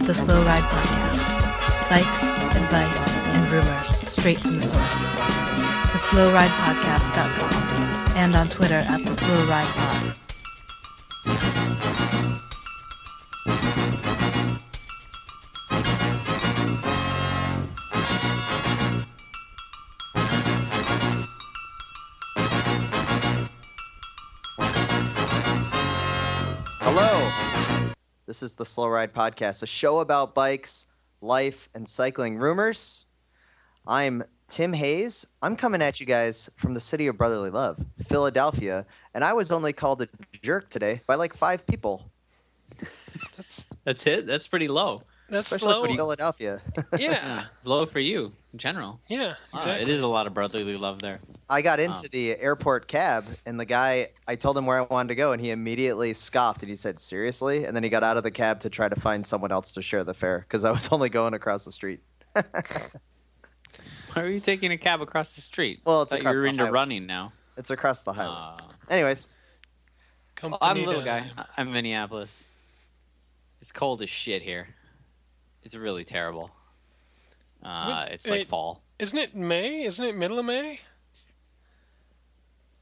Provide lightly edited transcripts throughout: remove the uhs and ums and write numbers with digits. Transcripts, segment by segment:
The Slow Ride Podcast. Bikes, advice, and rumors straight from the source. TheSlowRidePodcast.com and on Twitter at TheSlowRidePod. Hello, this is the Slow Ride Podcast, a show about bikes, life, and cycling rumors. I'm Tim Hayes. I'm coming at you guys from the city of brotherly love, Philadelphia, and I was only called a jerk today by like 5 people. That's it? That's pretty low. That's Especially slow. for Philadelphia. Yeah. Low for you in general. Yeah, exactly. It is a lot of brotherly love there. I got into the airport cab, and the guy, I told him where I wanted to go, and he immediately scoffed, and he said, seriously? And then he got out of the cab to try to find someone else to share the fare, because I was only going across the street. Why are you taking a cab across the street? Well, it's I thought across you're the into highway. running now. It's across the highway. Anyways, I'm a little guy. I'm in Minneapolis. It's cold as shit here. It's really terrible. It's like fall. Isn't it May? Isn't it middle of May?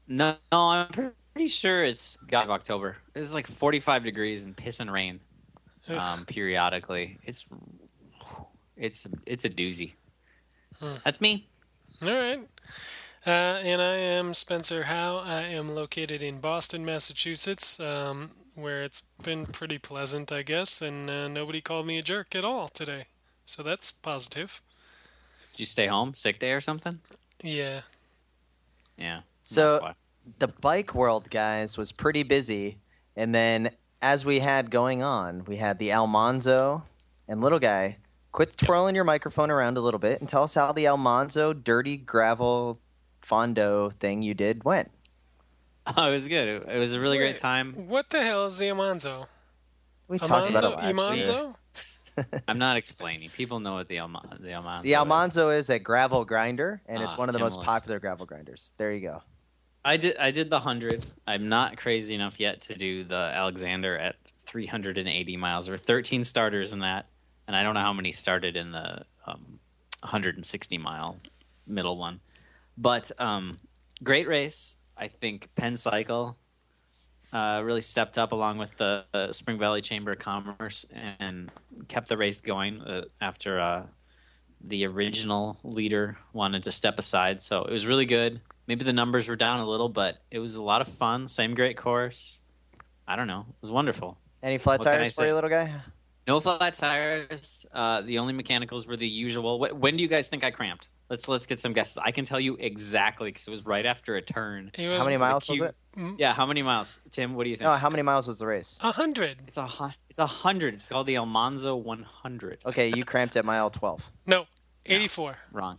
No, I'm pretty sure it's got October. It's like 45 degrees and piss and rain periodically. It's a doozy. That's me. All right. And I am Spencer Howe. I am located in Boston, Massachusetts, where it's been pretty pleasant, I guess, and nobody called me a jerk at all today. So that's positive. Did you stay home? Sick day or something? Yeah. Yeah. So that's why. the bike world, guys, was pretty busy. And then as we had going on, we had the Almanzo and little guy. Quit twirling your microphone around a little bit and tell us how the Almanzo dirty gravel fondo thing you did went. Oh, it was good. It was a really great time. What the hell is the Almanzo? We talked about it last year. Almanzo? I'm not explaining. People know what the Almanzo The Almanzo is a gravel grinder, and it's one of the most Tim popular gravel grinders. There you go. I did the 100. I'm not crazy enough yet to do the Alexander at 380 miles. There were 13 starters in that, and I don't know how many started in the 160-mile middle one. But great race. I think Penn Cycle really stepped up along with the Spring Valley Chamber of Commerce and kept the race going after the original leader wanted to step aside. So it was really good. Maybe the numbers were down a little, but it was a lot of fun. Same great course. I don't know. It was wonderful. Any flat What can I tires for say? you, little guy? No flat tires. The only mechanicals were the usual. When do you guys think I cramped? Let's get some guesses. I can tell you exactly because it was right after a turn. How many miles was it? Yeah, how many miles? Tim, what do you think? No, how many miles was the race? 100. It's 100. It's called the Almanzo 100. Okay, you cramped at mile 12. No, 84. Wrong.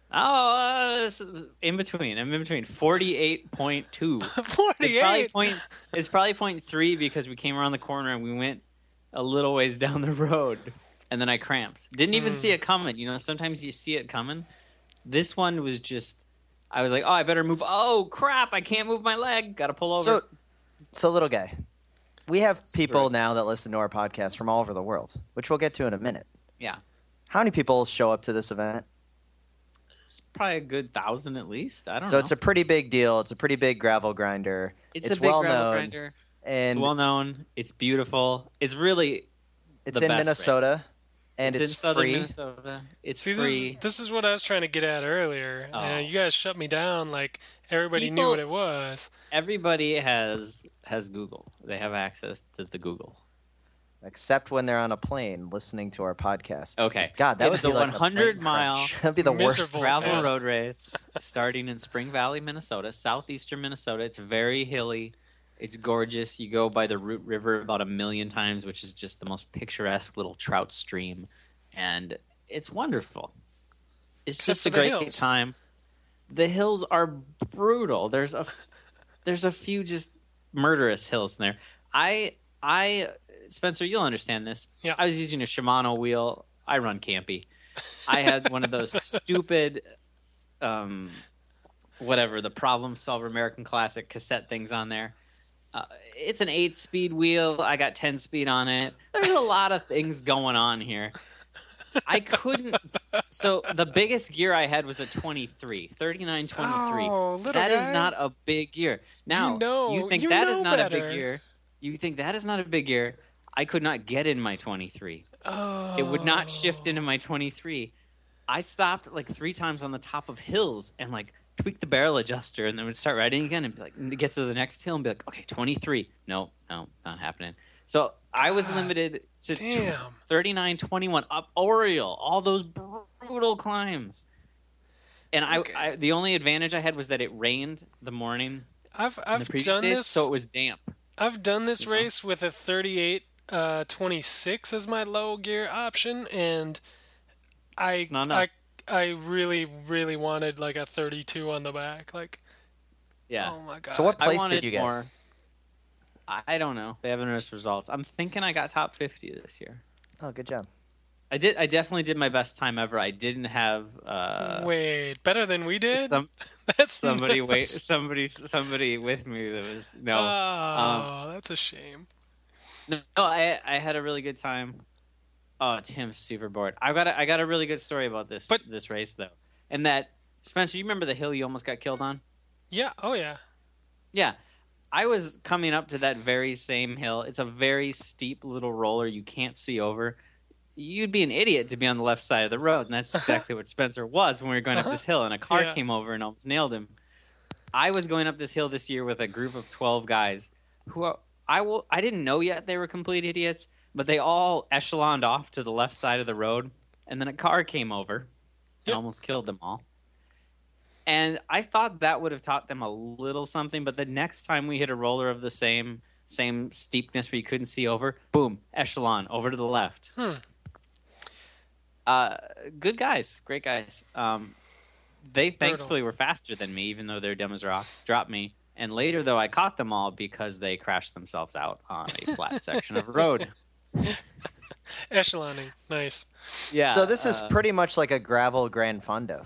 Oh, in between. I'm in between. 48.2. 48? It's probably 0.3 because we came around the corner and we went a little ways down the road. And then I cramped. Didn't even see it coming. You know, sometimes you see it coming. This one was just, I was like, oh, I better move. Oh, crap. I can't move my leg. Got to pull over. So little guy, we have people now that listen to our podcast from all over the world, which we'll get to in a minute. Yeah. How many people show up to this event? It's probably a good 1,000 at least. I don't know. So it's a pretty big deal. It's a pretty big gravel grinder. It's a big well gravel known. grinder. And It's well known. It's beautiful. It's really it's the in best Minnesota. race. And it's in southern free. Minnesota. It's See, free. this is what I was trying to get at earlier. Oh. You guys shut me down like everybody knew People- what it was. Everybody has Google. They have access to the Google. Except when they're on a plane listening to our podcast. Okay. God, that It was is a 100-mile That'd be the worst. Miserable. gravel Yeah. road race starting in Spring Valley, Minnesota, southeastern Minnesota. It's very hilly. It's gorgeous. You go by the Root River about 1,000,000 times, which is just the most picturesque little trout stream. And it's wonderful. It's Except just a for the great hills. time. The hills are brutal. There's a few just murderous hills in there. I Spencer, you'll understand this. Yeah. I was using a Shimano wheel. I run campy. I had one of those stupid whatever, the Problem Solver American Classic cassette things on there. It's an 8-speed wheel. I got 10-speed on it. There's a lot of things going on here. I couldn't. So the biggest gear I had was a 3923. Oh, little That is guy. not a big gear. Now, you think that is not a big gear. You think that is not a big gear. I could not get in my 23. Oh. It would not shift into my 23. I stopped like 3 times on the top of hills and like tweak the barrel adjuster and then would start riding again and be like, get to the next hill and be like, okay, 23. No, not happening. So I was limited to 3921 up Oriole, all those brutal climbs. And I the only advantage I had was that it rained the morning I've the previous done days, this. so it was damp. I've done this race with a 3826 as my low gear option, and I really, really wanted like a 32 on the back. Like, yeah. Oh my god. So what place did you get? More. I don't know. They haven't released results. I'm thinking I got top 50 this year. Oh, good job. I definitely did my best time ever. I didn't have Wait, better than we did? That's somebody with me that was no. Oh, that's a shame. No, I had a really good time. Oh, Tim's super bored. I got a really good story about this race though. And that Spencer, you remember the hill you almost got killed on? Yeah. Oh yeah. Yeah. I was coming up to that very same hill. It's a very steep little roller you can't see over. You'd be an idiot to be on the left side of the road, and that's exactly what Spencer was when we were going up this hill, and a car came over and almost nailed him. I was going up this hill this year with a group of 12 guys who I didn't know yet they were complete idiots, but they all echeloned off to the left side of the road, and then a car came over and almost killed them all. And I thought that would have taught them a little something, but the next time we hit a roller of the same steepness where you couldn't see over, boom, echelon, over to the left. Good guys, great guys. They thankfully were faster than me, even though they're dumb as rocks, dropped me. And later, though, I caught them all because they crashed themselves out on a flat section of road. Echeloning, nice. Yeah. So this is pretty much like a gravel Gran Fondo.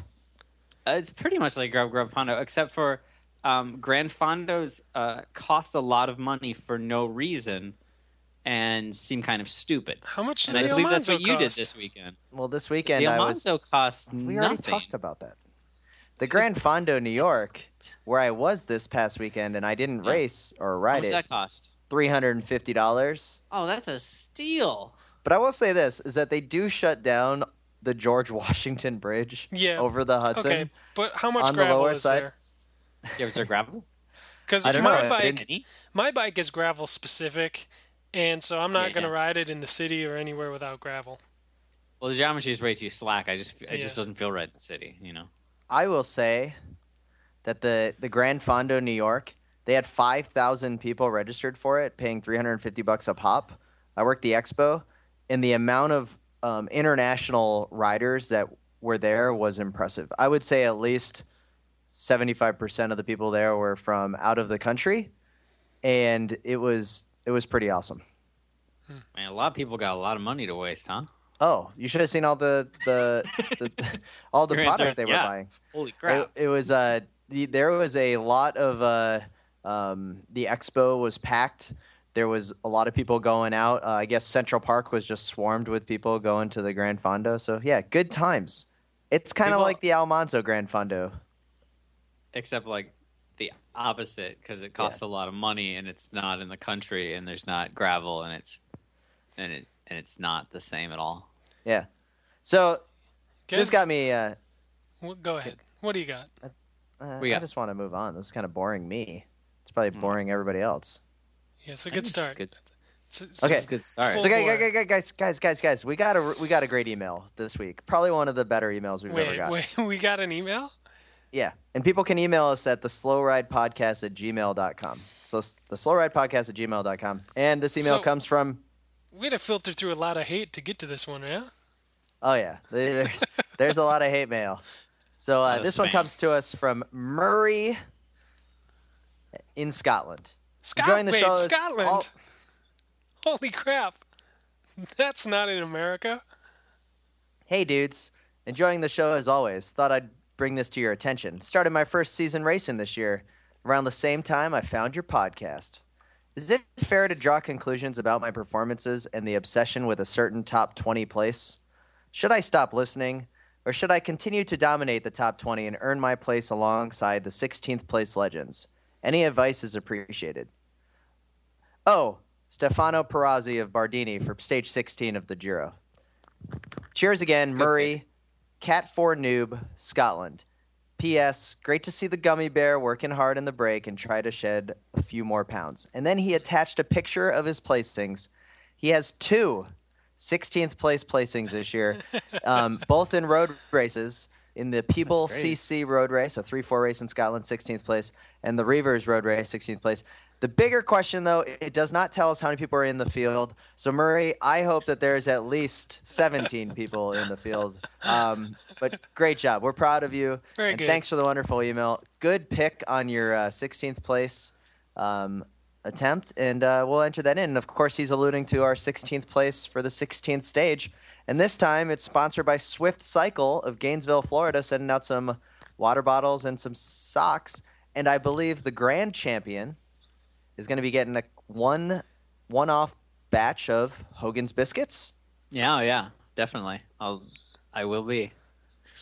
It's pretty much like Grand Fondo, except for Grand Fondos cost a lot of money for no reason and seem kind of stupid. How much does and the I believe that's Almanzo what you did cost? this weekend. Well, this weekend The Almanzo cost we nothing. already talked about that. The Gran Fondo New York, where I was this past weekend and I didn't race or ride How much it. does that cost? $350. Oh, that's a steal. But I will say this, is that they do shut down the George Washington Bridge over the Hudson. Okay, but how much on the gravel lower is side. there? Yeah, was there gravel? Because I don't know. my bike is gravel specific, and so I'm not going to yeah. ride it in the city or anywhere without gravel. Well, the geometry is way too slack. It just doesn't feel right in the city, you know. I will say that the Gran Fondo New York, they had 5,000 people registered for it, paying $350 a pop. I worked the expo, and the amount of international riders that were there was impressive. I would say at least 75% of the people there were from out of the country, and it was pretty awesome. Man, a lot of people got a lot of money to waste, huh? Oh, you should have seen all the all the products they were buying. Holy crap! It was there was a lot of the expo was packed. There was a lot of people going out. I guess Central Park was just swarmed with people going to the Gran Fondo. So yeah, good times. It's kind of like the Almanzo Gran Fondo, except like the opposite, because it costs a lot of money and it's not in the country and there's not gravel and it's not the same at all. Yeah. So this got me. Go ahead. What do you got? I just want to move on. This is kind of boring me. It's probably boring everybody else. Yeah, it's a good start. Okay, it's a good start. So guys, we got a great email this week. Probably one of the better emails we've ever got. Wait, we got an email? Yeah, and people can email us at theslowridepodcast@gmail.com. So theslowridepodcast@gmail.com, and this email comes from. We had to filter through a lot of hate to get to this one, yeah? Oh yeah, there's a lot of hate mail. So this one comes to us from Murray in Scotland. Scotland? Holy crap. That's not in America. Hey, dudes. Enjoying the show as always. Thought I'd bring this to your attention. Started my first season racing this year. Around the same time, I found your podcast. Is it fair to draw conclusions about my performances and the obsession with a certain top 20 place? Should I stop listening, or should I continue to dominate the top 20 and earn my place alongside the 16th place legends? Any advice is appreciated. Oh, Stefano Perazzi of Bardini for stage 16 of the Giro. Cheers again, Murray, Cat 4 Noob, Scotland. P.S. Great to see the gummy bear working hard in the break and try to shed a few more pounds. And then he attached a picture of his placings. He has 2 16th place placings this year, both in road races. In the Peeble CC road race, a 3-4 race in Scotland, 16th place, and the Reavers road race, 16th place. The bigger question, though, it does not tell us how many people are in the field. So, Murray, I hope that there's at least 17 people in the field. But great job. We're proud of you. Very good. Thanks for the wonderful email. Good pick on your 16th place attempt, and we'll enter that in. And, of course, he's alluding to our 16th place for the 16th stage. And this time it's sponsored by Swift Cycle of Gainesville, Florida, sending out some water bottles and some socks. And I believe the grand champion is going to be getting a one-off batch of Hogans Biscuits. Yeah, definitely. I will be.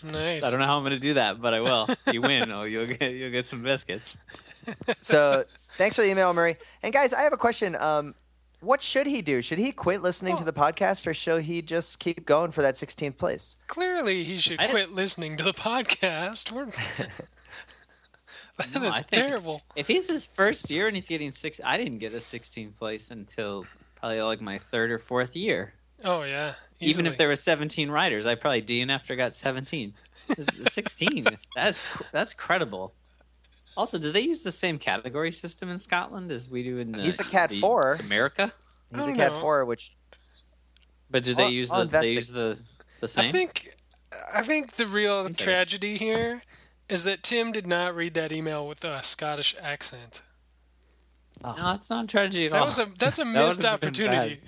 Nice. I don't know how I'm going to do that, but I will. You win, you'll get some biscuits. So thanks for the email, Murray. And guys, I have a question. What should he do? Should he quit listening to the podcast, or should he just keep going for that 16th place? Clearly, he should quit listening to the podcast. That is terrible. If he's his first year and he's getting I didn't get a 16th place until probably like my 3rd or 4th year. Oh, yeah. Easily. Even if there were 17 riders, I probably DNF'd or got 17. 16, that's credible. Also, do they use the same category system in Scotland as we do in the? He's a Cat 4. America. He's a Cat 4, which. But do they use the same? I think the real tragedy here is that Tim did not read that email with a Scottish accent. Oh. No, that's not a tragedy at all. That's a missed opportunity.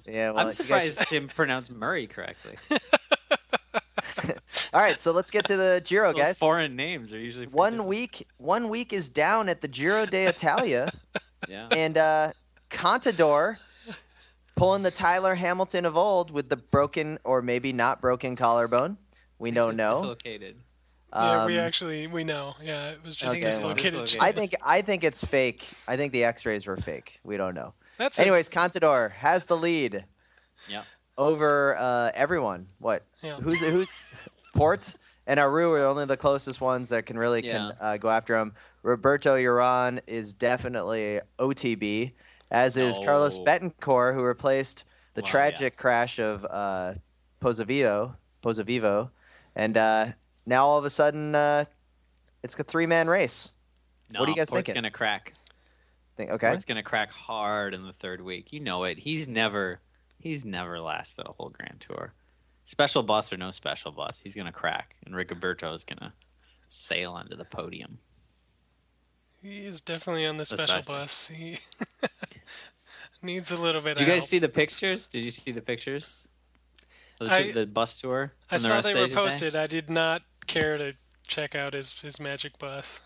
Yeah, well, I'm surprised Tim pronounced Murray correctly. All right, so let's get to the Giro, guys. Foreign names are usually one week is down at the Giro d'Italia. Yeah. And Contador pulling the Tyler Hamilton of old with the broken or maybe not broken collarbone. We don't know. Dislocated. Yeah, we know. Yeah, it was just dislocated. I think it's fake. I think the X-rays were fake. We don't know. Anyways, Contador has the lead. Yeah. Over everyone. What? Yeah. Who's Port and Aru are only the closest ones that can really go after him. Roberto Uran is definitely OTB, as is Carlos Betancourt, who replaced the tragic crash of Pozzovivo. And now all of a sudden it's a 3-man race. No, what do you guys Port's thinking? Gonna crack. Port's gonna crack hard in the 3rd week. You know it. He's never lasted a whole Grand Tour. Special bus or no special bus, he's going to crack. And Rigoberto is going to sail onto the podium. He is definitely on the special bus. He needs a little bit of help. Did you guys help. see the pictures? Did you see the pictures? The bus tour? I saw they were posted. I did not care to check out his magic bus.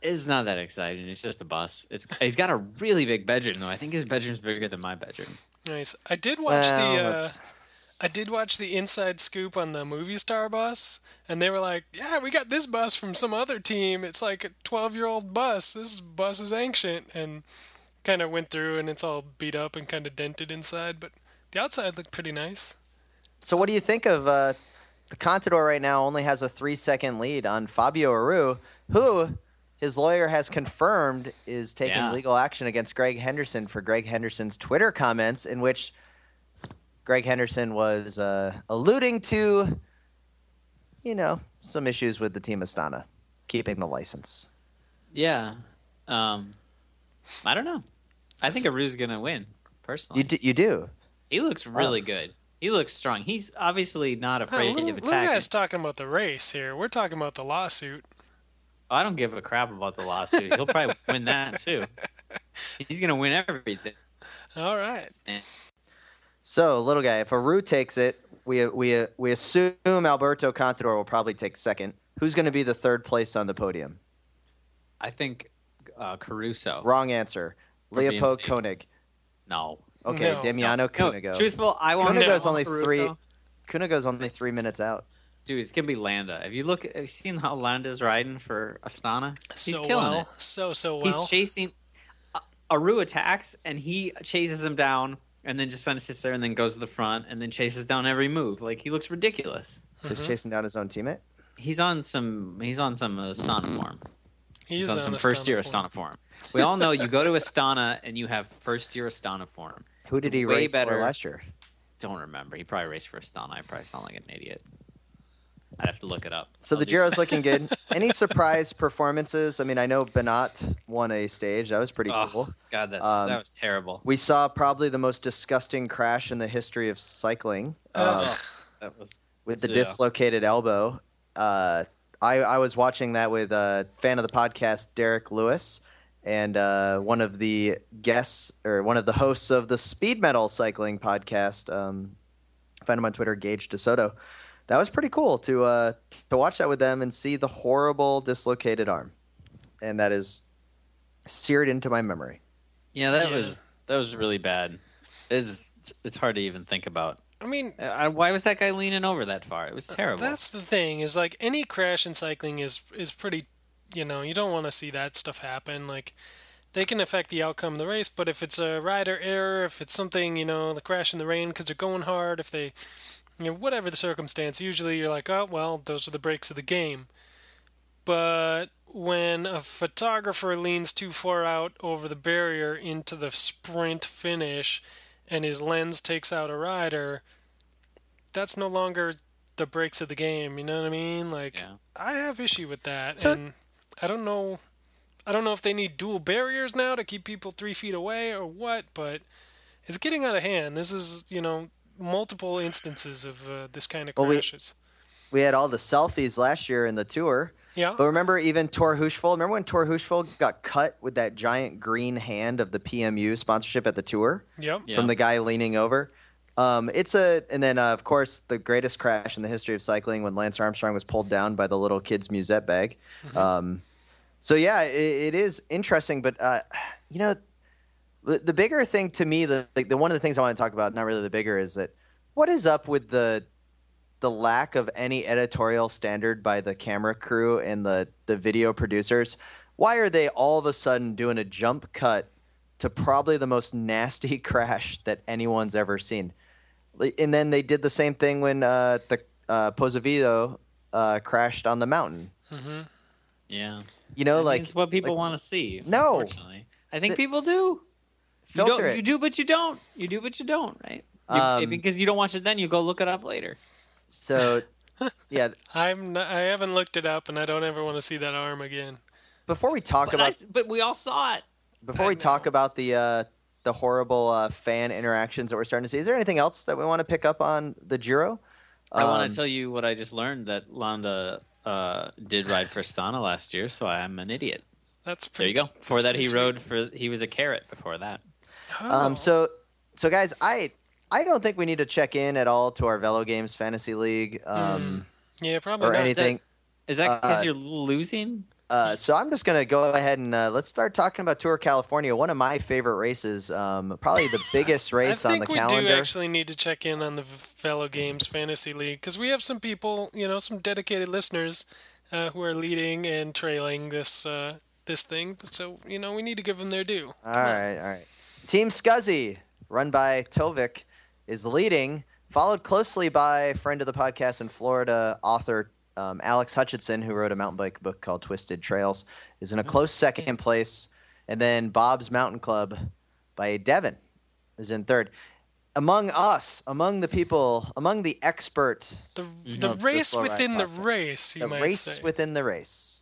It's not that exciting. It's just a bus. He's got a really big bedroom, though. I think his bedroom's bigger than my bedroom. Nice. I did watch the inside scoop on the movie star bus, and they were like, "Yeah, we got this bus from some other team. It's like a 12-year-old bus. This bus is ancient," and kind of went through, and it's all beat up and kind of dented inside, but the outside looked pretty nice. So, what do you think of the Contador right now? Only has a 3-second lead on Fabio Aru, who his lawyer has confirmed is taking legal action against Greg Henderson for Greg Henderson's Twitter comments, in which Greg Henderson was alluding to, some issues with the Team Astana keeping the license. Yeah. I don't know. I think Aru's going to win, personally. You do? He looks really good. He looks strong. He's obviously not afraid of attacking. Look at us talking about the race here. We're talking about the lawsuit. I don't give a crap about the lawsuit. He'll probably win that, too. He's going to win everything. All right. So, little guy, if Aru takes it, we assume Alberto Contador will probably take second. Who's going to be the 3rd place on the podium? I think Caruso. Wrong answer. Leopold BMC. Koenig. No. Okay, No. Damiano No, Cunego. truthful, I want Cunego's to only Caruso. Cunego's only 3 minutes out. Dude, it's gonna be Landa. Have you seen how Landa's riding for Astana? He's So killing well. it. So well. He's chasing. Aru attacks and he chases him down, and then just kind of sits there and then goes to the front and then chases down every move. Like he looks ridiculous. So he's chasing down his own teammate. He's on some Astana form. He's on some Astana first year form. Astana form. We all know you go to Astana and you have first year Astana form. Who did It's he way race better. for last year? Don't remember. He probably raced for Astana. I probably sound like an idiot. I'd have to look it up. So I'll the do Giro's looking good. Any surprise performances? I mean, I know Benat won a stage. That was pretty Oh, cool. God, that was terrible. We saw probably the most disgusting crash in the history of cycling That was with the yeah. dislocated elbow. I was watching that with a fan of the podcast, Derek Lewis, and one of the guests or one of the hosts of the Speed Metal Cycling podcast. Find him on Twitter, Gage DeSoto. That was pretty cool to watch that with them and see the horrible dislocated arm, and that is seared into my memory. Yeah, that was really bad. It's hard to even think about. I mean, Why was that guy leaning over that far? It was terrible. that's the thing. Is like any crash in cycling is pretty. You don't want to see that stuff happen. Like they can affect the outcome of the race, but if it's a rider error, if it's something, the crash in the rain because they're going hard, if they, whatever the circumstance, usually you're like, oh, well, those are the breaks of the game. But when a photographer leans too far out over the barrier into the sprint finish and his lens takes out a rider, that's no longer the breaks of the game, you know what I mean? Like, Yeah. I have issue with that, So- and I don't know if they need dual barriers now to keep people 3 feet away or what, but it's getting out of hand. This is, multiple instances of this kind of Well, crashes. We had all the selfies last year in the Tour. Yeah. But remember even Tor Husfeld? Remember when Tor Husfeld got cut with that giant green hand of the PMU sponsorship at the Tour Yep. Yeah. from the guy leaning over? And then of course the greatest crash in the history of cycling when Lance Armstrong was pulled down by the little kid's musette bag. So yeah, it is interesting, but the bigger thing to me, the one of the things I want to talk about, not really the bigger, is that what is up with the lack of any editorial standard by the camera crew and the video producers? Why are they all of a sudden doing a jump cut to probably the most nasty crash that anyone's ever seen? And then they did the same thing when the Pozzovivo crashed on the mountain. Yeah. Like it's what people want to see. No. Unfortunately, I think people do. Filter it. You do, but you don't. You do, but you don't. Right? Because you don't watch it, then you go look it up later. So, yeah. I haven't looked it up, and I don't ever want to see that arm again. Before we talk But we all saw it. Before we talk about the horrible fan interactions that we're starting to see, is there anything else that we want to pick up on the Giro? I want to tell you what I just learned, that Landa did ride for Astana last year, so I'm an idiot. That's There you pretty, go. Before that, pretty he was a carrot before that. Oh. So guys, I don't think we need to check in at all to our Velo Games Fantasy League yeah, probably or not. anything. Is that because you're losing? So I'm just going to go ahead and let's start talking about Tour California, one of my favorite races, probably the biggest race on the calendar. I think we do actually need to check in on the Velo Games Fantasy League because we have some people, some dedicated listeners who are leading and trailing this thing. So, we need to give them their due. All right. Team Scuzzy, run by Tovik, is leading, followed closely by friend of the podcast and Florida author Alex Hutchinson, who wrote a mountain bike book called Twisted Trails, is in a close second place. And then Bob's Mountain Club by Devin is in third. Among the people, among the expert. The race within the race, you might say. The race within the race.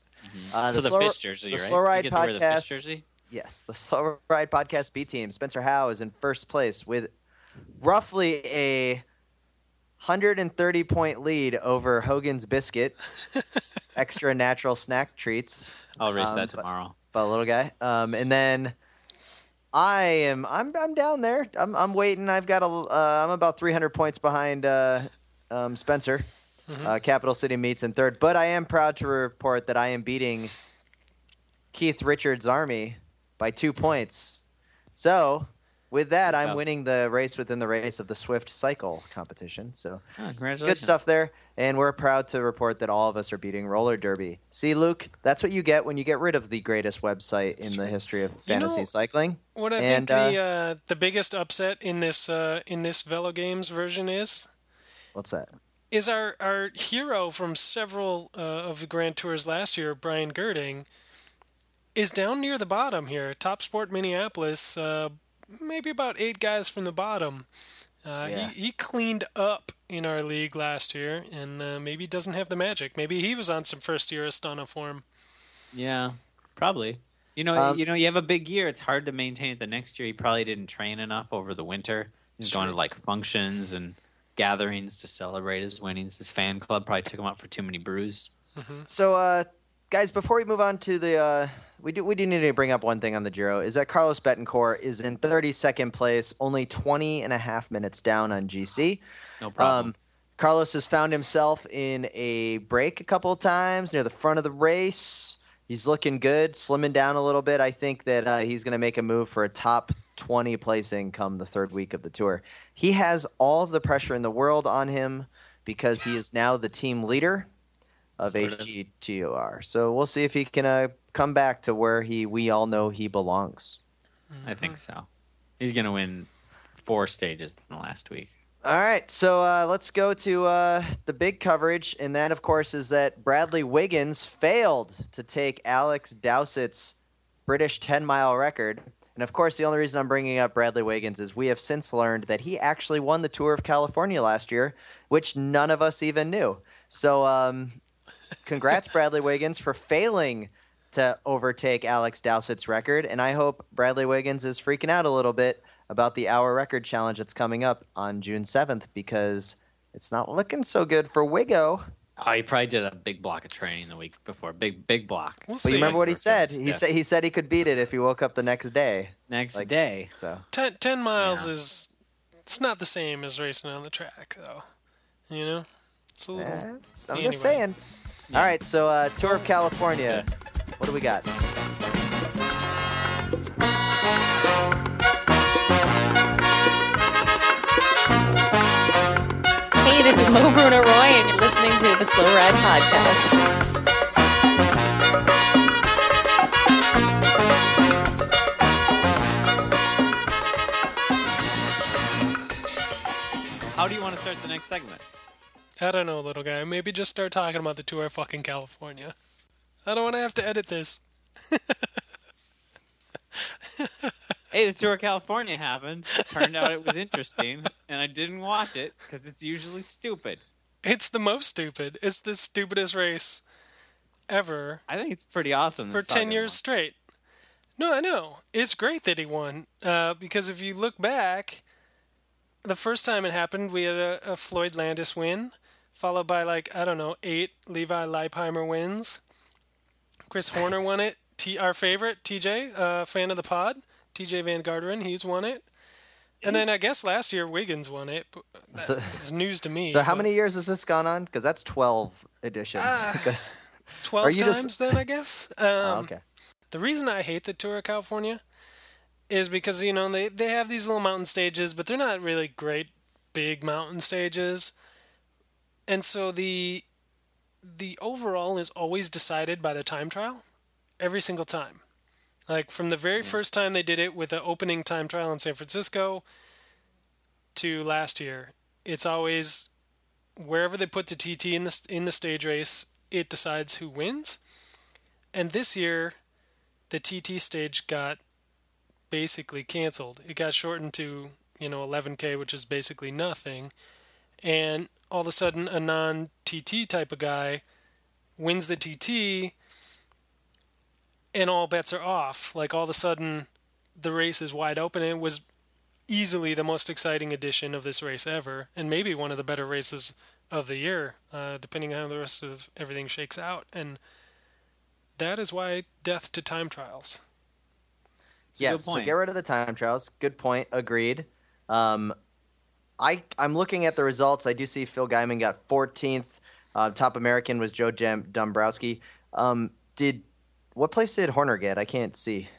For the fish jersey, the right? Slow Ride you get to wear the fish podcast. jersey? Yes, the Slow Ride Podcast B team. Spencer Howe is in first place with roughly a 130-point lead over Hogans Biscuit, extra natural snack treats. I'll race that tomorrow. By a little guy. And then I'm down there. I'm waiting. I've got I'm about 300 points behind Spencer. Capital City Meats in third, but I am proud to report that I am beating Keith Richards' army by 2 points. So with that, Good I'm job. winning the race within the race of the Swift cycle competition. So Congratulations. good stuff there. And we're proud to report that all of us are beating roller derby. See, Luke, that's what you get when you get rid of the greatest website in the history of fantasy cycling. What I think the biggest upset in this Velo Games version What's that? is our hero from several of the Grand Tours last year, Brian Girding, is down near the bottom here. Top Sport Minneapolis, maybe about 8 guys from the bottom. He cleaned up in our league last year, and maybe doesn't have the magic. Maybe he was on some first-year Astana form. Yeah, probably. You have a big year. It's hard to maintain it the next year. He probably didn't train enough over the winter. He's going to like functions and gatherings to celebrate his winnings. His fan club probably took him out for too many brews. Mm-hmm. So, guys, before we move on to the, we do need to bring up one thing on the Giro, is that Carlos Betancourt is in 32nd place, only 20 and a half minutes down on GC. No problem. Carlos has found himself in a break a couple of times near the front of the race. He's looking good, slimming down a little bit. I think that he's going to make a move for a top 20 placing come the third week of the Tour. He has all of the pressure in the world on him because he is now the team leader of HGTOR. So we'll see if he can come back to where we all know he belongs. I think so. He's going to win 4 stages in the last week. All right, so let's go to the big coverage, and that, of course, is that Bradley Wiggins failed to take Alex Dowsett's British 10-mile record. And, of course, the only reason I'm bringing up Bradley Wiggins is we have since learned that he actually won the Tour of California last year, which none of us even knew. So congrats, Bradley Wiggins, for failing to overtake Alex Dowsett's record, and I hope Bradley Wiggins is freaking out a little bit about the hour record challenge that's coming up on June 7th because it's not looking so good for Wiggo. Oh, he probably did a big block of training the week before. Big block. We'll But see. you remember what he said? He said he could beat it if he woke up the next day. Next day. So 10 miles is it's not the same as racing on the track, though. You know, it's a little. I'm Anyway. just saying. Yeah. All right, so Tour of California. What do we got? Hey, this is Mo Bruno Roy, and you're listening to the Slow Ride Podcast. How do you want to start the next segment? I don't know, little guy. Maybe just start talking about the Tour of fucking California. I don't want to have to edit this. Hey, the Tour of California happened. Turned out it was interesting, and I didn't watch it because it's usually stupid. It's the most stupid. It's the stupidest race ever I think it's pretty awesome. for that 10 Sagan years won. straight. No, I know. It's great that he won. Because if you look back, the first time it happened, we had a Floyd Landis win, followed by, 8 Levi Leipheimer wins. Chris Horner won it. Our favorite, TJ, fan of the pod, TJ Van Garderen, he's won it. And then I guess last year Wiggins won it. But that's news to me. So how many years has this gone on? Because that's 12 editions. 12 Are you times just- then, I guess. Okay. The reason I hate the Tour of California is because, they have these little mountain stages, but they're not really great big mountain stages. And so the overall is always decided by the time trial every single time. Like from the very first time they did it with the opening time trial in San Francisco to last year, it's always wherever they put the TT in the stage race, it decides who wins. And this year, the TT stage got basically canceled. It got shortened to 11K, which is basically nothing. And all of a sudden, a non-TT type of guy wins the TT, and all bets are off. Like, all of a sudden, the race is wide open. And it was easily the most exciting edition of this race ever, and maybe one of the better races of the year, depending on how the rest of everything shakes out. And that is why death to time trials. Yes, so get rid of the time trials. Good point. Agreed. I'm looking at the results. I do see Phil Guyman got 14th. Top American was Joe Dombrowski. What place did Horner get? I can't see.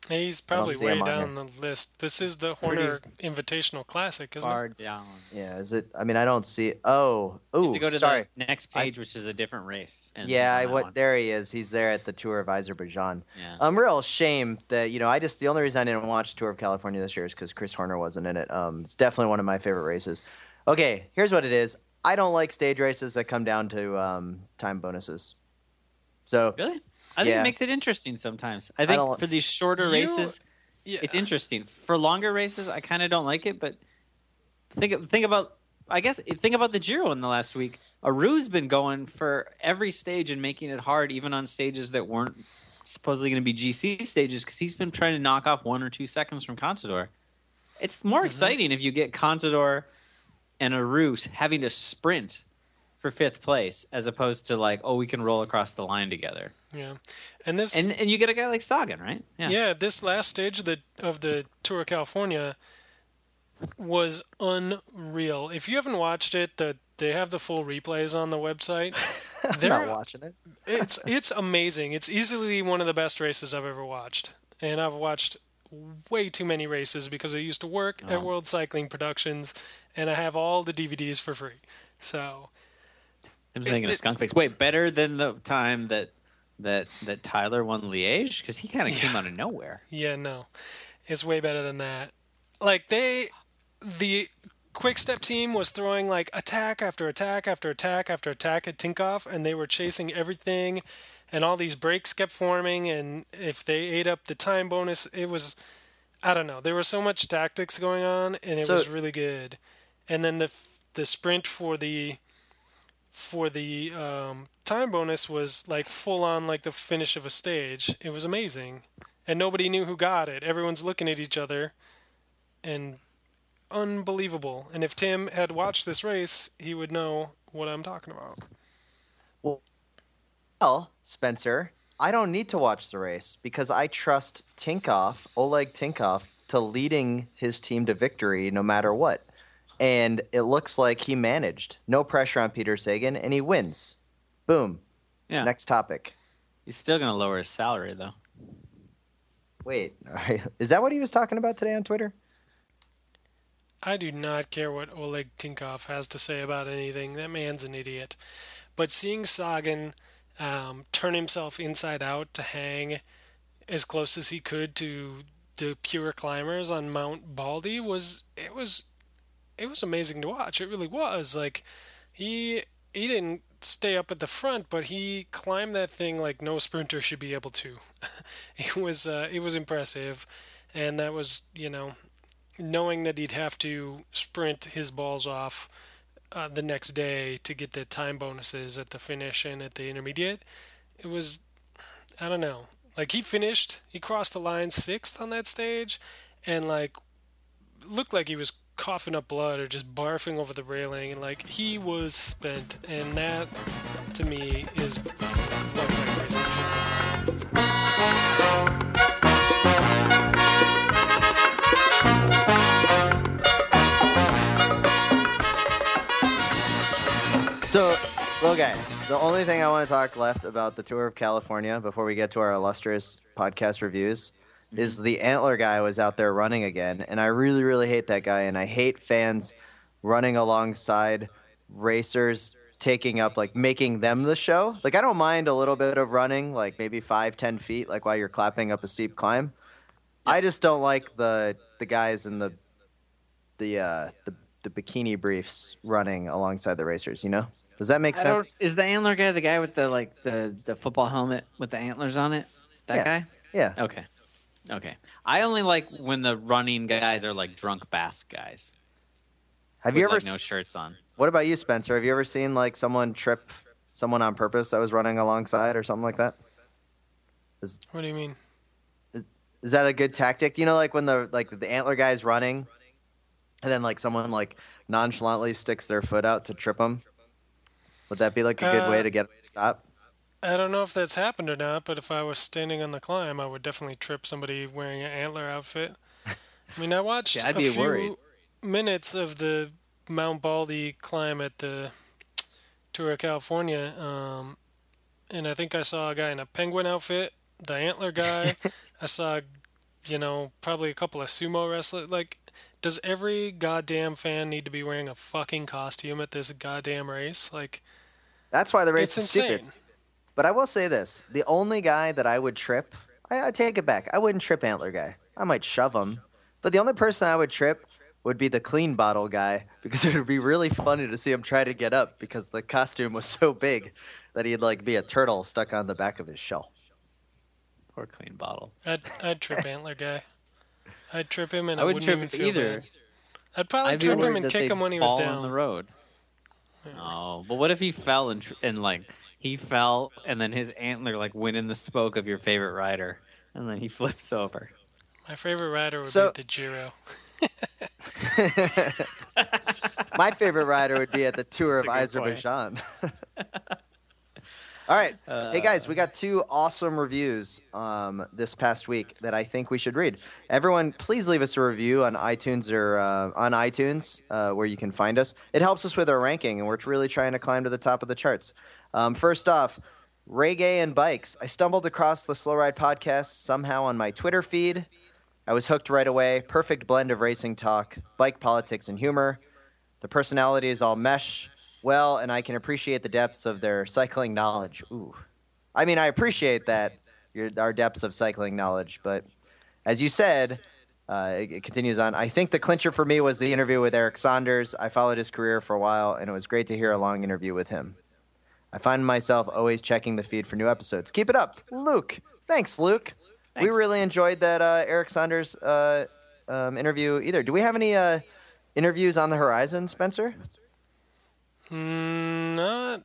He's I don't probably see way him on down here. the list. This is the Horner Invitational Classic, isn't Far it? down. Yeah, is it? I mean, I don't see. Oh, You have to ooh, go to sorry. the next page, which is a different race. And Yeah, he's on that one. there he is. He's there at the Tour of Azerbaijan. Yeah. Real shame that the only reason I didn't watch Tour of California this year is because Chris Horner wasn't in it. It's definitely one of my favorite races. Okay, here's what it is. I don't like stage races that come down to time bonuses. So Really? I think Yeah. it makes it interesting sometimes. I don't- think for these shorter races, Yeah. it's interesting. For longer races, I kind of don't like it. But think about the Giro in the last week. Aru's been going for every stage and making it hard, even on stages that weren't supposedly going to be GC stages, because he's been trying to knock off 1 or 2 seconds from Contador. It's more exciting if you get Contador and Aru having to sprint for 5th place, as opposed to we can roll across the line together. Yeah, and this And you get a guy like Sagan, right? yeah, this last stage of the Tour of California was unreal. If you haven't watched it, they have the full replays on the website. I'm not watching it. It's amazing. It's easily one of the best races I've ever watched, and I've watched way too many races because I used to work at World Cycling Productions, and I have all the DVDs for free. So I'm thinking of skunk face. Wait, better than the time that Tyler won Liège? Because he kind of came out of nowhere. yeah, no, it's way better than that. The Quick Step team was throwing attack after attack after attack after attack at Tinkoff, and they were chasing everything, and all these breaks kept forming, and if they ate up the time bonus, it was, I don't know, there was so much tactics going on, and it was really good. And then the sprint for the time bonus was full on the finish of a stage. It was amazing, and nobody knew who got it. Everyone's looking at each other, and unbelievable. And if Tim had watched this race, he would know what I'm talking about. Well, Spencer, I don't need to watch the race because I trust Oleg Tinkoff, to leading his team to victory no matter what. And it looks like he managed. No pressure on Peter Sagan, and he wins. Boom. Yeah. Next topic. He's still going to lower his salary, though. Wait, is that what he was talking about today on Twitter? I do not care what Oleg Tinkoff has to say about anything. That man's an idiot. But seeing Sagan turn himself inside out to hang as close as he could to the pure climbers on Mount Baldy was amazing to watch. It really was. He didn't stay up at the front, but he climbed that thing like no sprinter should be able to. It was impressive, and that was knowing that he'd have to sprint his balls off the next day to get the time bonuses at the finish and at the intermediate. It was, I don't know. He crossed the line 6th on that stage, and looked like he was coughing up blood or just barfing over the railing, and he was spent, and that to me is what bike racing should be. So, okay, the only thing I want to talk left about the Tour of California before we get to our illustrious podcast reviews is the Antler guy was out there running again, and I really, really hate that guy, and I hate fans running alongside racers taking up, making them the show. I don't mind a little bit of running, maybe 5-10 feet, while you're clapping up a steep climb. I just don't like the guys in the bikini briefs running alongside the racers, Does that make sense? Is the Antler guy the guy with the football helmet with the antlers on it? That guy? Yeah. Okay. I only like when the running guys are drunk Basque guys. Have you ever no shirts on? What about you, Spencer? Have you ever seen someone trip someone on purpose that was running alongside or something like that? What do you mean? Is that a good tactic? When the Antler guy's running, and then someone nonchalantly sticks their foot out to trip them? Would that be a good way to get them to stop? I don't know if that's happened or not, but if I was standing on the climb, I would definitely trip somebody wearing an antler outfit. I watched I'd be worried. Minutes of the Mount Baldy climb at the Tour of California, and I think I saw a guy in a penguin outfit, the antler guy. I saw probably a couple of sumo wrestlers. Like, does every goddamn fan need to be wearing a fucking costume at this goddamn race? Like, That's why the race it's is stupid. insane. But I will say this: the only guy that I would trip, I take it back. I wouldn't trip Antler guy. I might shove him, but the only person I would trip would be the clean bottle guy because it would be really funny to see him try to get up because the costume was so big that he'd like be a turtle stuck on the back of his shell. Poor clean bottle. I'd trip Antler guy. I'd trip him and I I wouldn't wouldn't trip even feel either. bad. I'd probably I'd be trip him worried and that kick they'd him when he was fall on the down. road. Oh, but what if he fell and like he fell and then his antler like went in the spoke of your favorite rider and then he flips over? My favorite rider would So- be at the Giro. My favorite rider would be at the Tour of That's a good point. Azerbaijan. All right. Hey, guys, we got 2 awesome reviews this past week that I think we should read. Everyone, please leave us a review on iTunes or where you can find us. It helps us with our ranking, and we're really trying to climb to the top of the charts. First off, Reggae and Bikes. I stumbled across the Slow Ride podcast somehow on my Twitter feed. I was hooked right away. Perfect blend of racing talk, bike politics, and humor. The personalities all mesh well, and I can appreciate the depths of their cycling knowledge. Ooh. I mean, I appreciate that, our depths of cycling knowledge, but as you said, it continues on. I think the clincher for me was the interview with Eric Saunders. I followed his career for a while, and it was great to hear a long interview with him. I find myself always checking the feed for new episodes. Keep it up. Luke. Thanks, Luke. Thanks. We really enjoyed that Eric Saunders interview either. Do we have any interviews on the horizon, Spencer? Not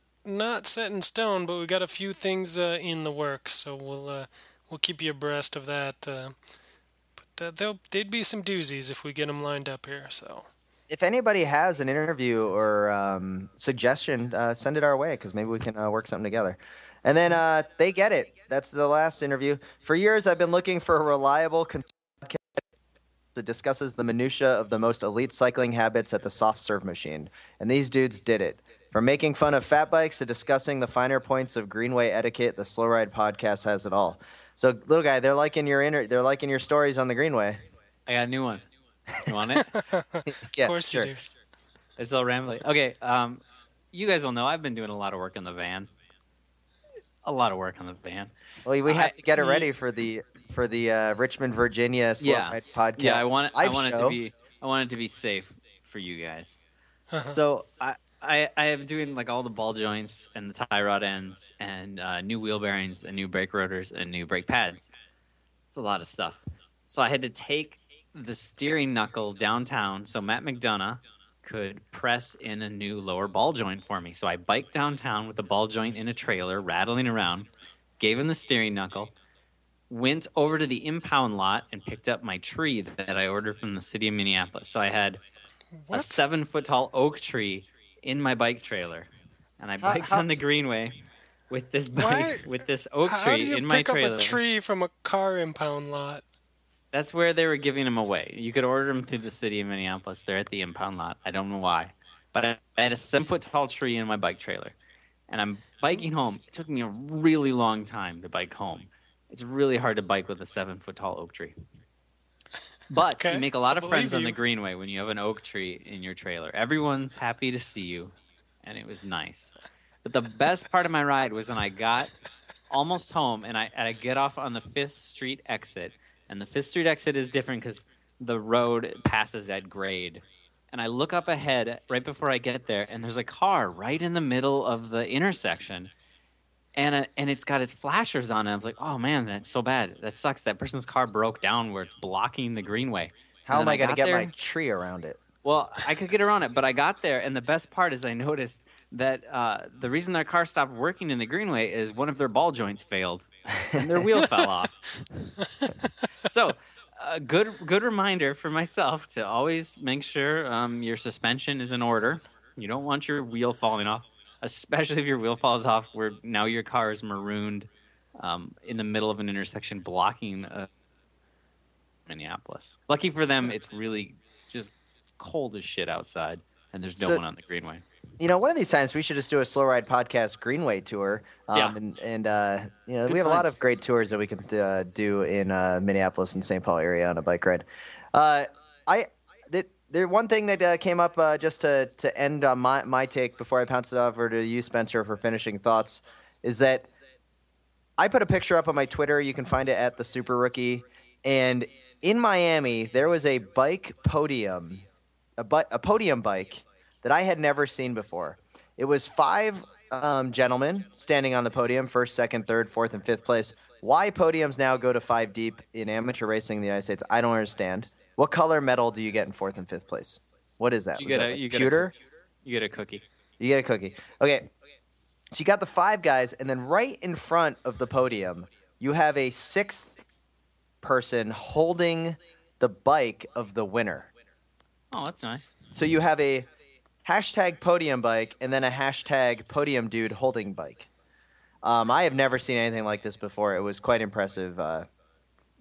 set in stone, but we got a few things in the works, so we'll keep you abreast of that. But they'd be some doozies if we get them lined up here. So If anybody has an interview or suggestion, send it our way because maybe we can work something together. And then They Get It. That's the last interview. For years, I've been looking for a reliable podcast that discusses the minutia of the most elite cycling habits at the soft serve machine. And these dudes did it. From making fun of fat bikes to discussing the finer points of greenway etiquette, the Slow Ride podcast has it all. So, little guy, they're liking your stories on the greenway. I got a new one. You want it? Yeah, of course sure. you do. It's all rambling. Okay, you guys will know I've been doing a lot of work on the van. A lot of work on the van. Well, we have to get it ready for the Richmond, Virginia Slow Ride podcast. Yeah, I want show. it to be safe for you guys. Uh-huh. So I am doing like all the ball joints and the tie rod ends and new wheel bearings and new brake rotors and new brake pads. It's a lot of stuff. So I had to take the steering knuckle downtown so Matt McDonough could press in a new lower ball joint for me. So I biked downtown with the ball joint in a trailer, rattling around, gave him the steering knuckle, went over to the impound lot and picked up my tree that I ordered from the city of Minneapolis. So I had a 7-foot tall oak tree in my bike trailer, and I biked on the greenway with this bike with this oak How do tree you in my pick up trailer. a tree from a car impound lot? That's where they were giving them away. You could order them through the city of Minneapolis. They're at the impound lot. I don't know why, but I had a 7-foot tall tree in my bike trailer, and I'm biking home. It took me a really long time to bike home. It's really hard to bike with a 7-foot tall oak tree. But Okay, you make a lot I of friends believe on the you. greenway when you have an oak tree in your trailer. Everyone's happy to see you, and it was nice. But the best part of my ride was when I got almost home, and I get off on the 5th Street exit. And the 5th Street exit is different because the road passes at grade. And I look up ahead right before I get there, and there's a car right in the middle of the intersection. And it's got its flashers on it. I was like, oh, man, that's so bad. That sucks. That person's car broke down where it's blocking the greenway. How am And then I going to got get there- my tree around it? Well, I could get around it, but I got there, and the best part is I noticed that the reason their car stopped working in the greenway is one of their ball joints failed, and their wheel fell off. So, good reminder for myself to always make sure your suspension is in order. You don't want your wheel falling off, especially if your wheel falls off where now your car is marooned in the middle of an intersection blocking Minneapolis. Lucky for them, it's really just cold as shit outside, and there's no So- one on the greenway. one of these times we should just do a Slow Ride Podcast Greenway tour. Yeah. And we have Good a lot times. of great tours that we can do in Minneapolis and St. Paul area on a bike ride. One thing that came up just to end on my take before I bounce it over to you, Spencer, for finishing thoughts, is that I put a picture up on my Twitter. You can find it at the Super Rookie. And in Miami, there was a bike podium, a podium bike that I had never seen before. It was 5 gentlemen standing on the podium, first, second, third, fourth, and fifth place. Why podiums now go to 5 deep in amateur racing in the United States, I don't understand. What color medal do you get in fourth and fifth place? What is that? You Was get that a like you get pewter? you get a cookie. You get a cookie. Okay. So you got the 5 guys, and then right in front of the podium, you have a 6th person holding the bike of the winner. Oh, that's nice. So you have a hashtag podium bike and then a hashtag podium dude holding bike. I have never seen anything like this before. It was quite impressive.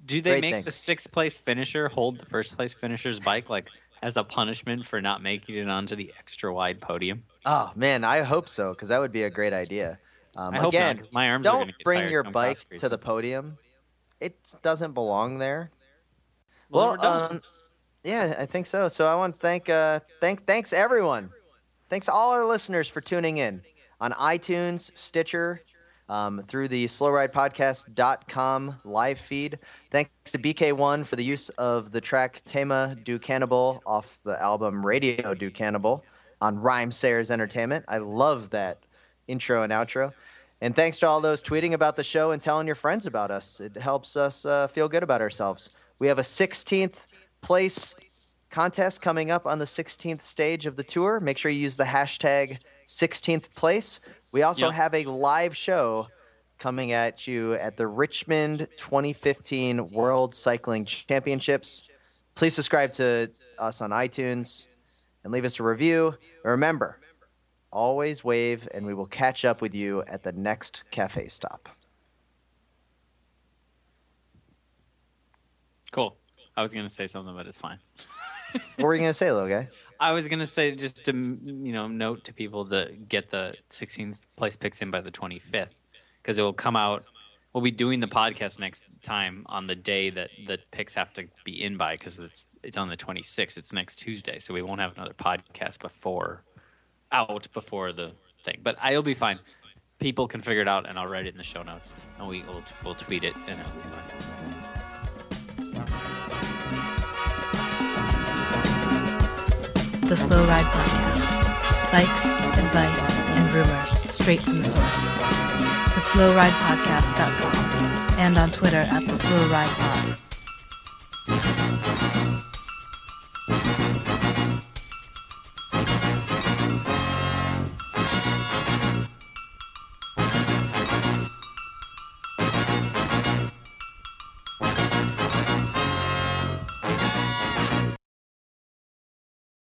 Do they Great make thing. the 6th place finisher hold the 1st place finisher's bike like as a punishment for not making it onto the extra wide podium? Oh, man, I hope so, because that would be a great idea. I hope not, Again, 'cause my arms are don't gonna get bring tired your come bike cross to the racing. podium. It doesn't belong there. Well, then we're done. Yeah, I think so. So I want to thanks everyone. Thanks all our listeners for tuning in on iTunes, Stitcher, through the slowridepodcast.com live feed. Thanks to BK1 for the use of the track Tema du Cannibal off the album Radio du Cannibal on Rhyme Sayers Entertainment. I love that intro and outro. And thanks to all those tweeting about the show and telling your friends about us. It helps us feel good about ourselves. We have a 16th place contest coming up on the 16th stage of the tour. Make sure you use the hashtag 16th place. We also Yep. have a live show coming at you at the Richmond 2015 World Cycling Championships. Please subscribe to us on iTunes and leave us a review. And remember, always wave, and we will catch up with you at the next cafe stop. Cool. I was going to say something, but it's fine. What were you going to say, little guy? I was going to say just to note to people to get the 16th place picks in by the 25th, because it will come out. We'll be doing the podcast next time on the day that the picks have to be in by, because it's on the 26th. It's next Tuesday, so we won't have another podcast before the thing. But I'll be fine. People can figure it out, and I'll write it in the show notes, and we'll tweet it, and it'll be fine. The Slow Ride Podcast. Bikes, advice, and rumors straight from the source. TheSlowRidePodcast.com and on Twitter at TheSlowRidePod.